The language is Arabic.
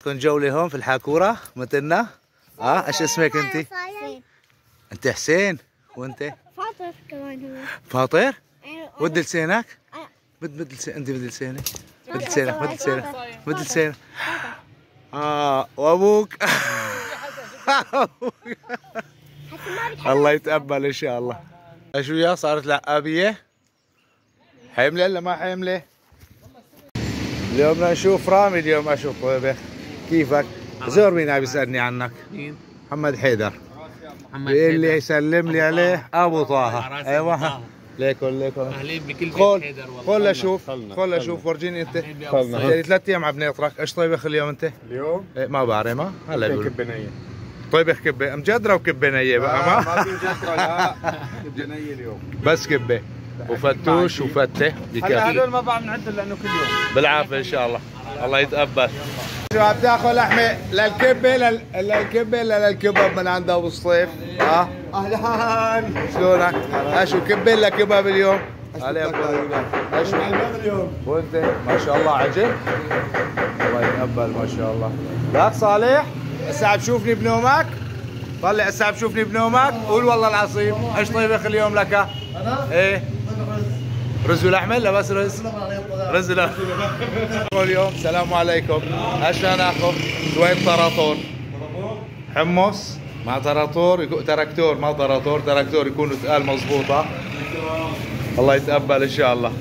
ناخذكم جولة هون في الحاكورة مثلنا. ايش اسمك انت؟ حسين. انت حسين، وانت؟ فاطر كمان هو. فاطر؟ ود لسانك؟ بد لسانك، انت بد لسانك؟ بد لسانك، بد لسانك، بد لسانك. وابوك؟ الله يتقبل ان شاء الله. ايش وياه؟ صارت لعابية؟ حاملة ولا ما حاملة؟ اليوم بدنا نشوف رامي، اليوم اشوف طيبة. كيفك؟ زور مين عم يسألني عنك؟ مين؟ محمد حيدر. محمد بيقول حيدر. لي يسلم لي عليه ابو طه. ايوه ليكن ليكن. اهلين بكل بيت حيدر والله. خل اشوف، خل اشوف، ورجيني انت. يعني 3 ايام على بنيطرك. ايش طيبخ اليوم انت؟ اليوم؟ إيه ما بعرف. ما هلا بقول كبة نية. طيبخ كبه مجدره وكبه نيه بقى. ما في مجدرة. لا كبة نية اليوم بس كبه وفتوش وفته هلا هذول ما بعرف نعدل لانه كل يوم. بالعافيه ان شاء الله. الله يتقبل. شو عم تاخذ لحمه للكبه للكبه للكباب من عند ابو الصيف؟ اهلا شلونك؟ شو كبه ولا كباب اليوم؟ عليك ايش اليوم؟ وانت ما شاء الله عجب. الله يتقبل ما شاء الله. لا صالح هسه عم تشوفني بنومك؟ طلع هسه عم تشوفني بنومك؟ قول والله العظيم. ايش طيبخ اليوم لك؟ انا؟ ايه رز ولحمه ولا بس رز؟ رز ولحمه. اليوم السلام عليكم. ايش بدنا ناخذ؟ شويه طراطور. حمص مع طراطور، تراكتور ما طراطور، تراكتور يكونوا ثقال مضبوطه. الله يتقبل ان شاء الله.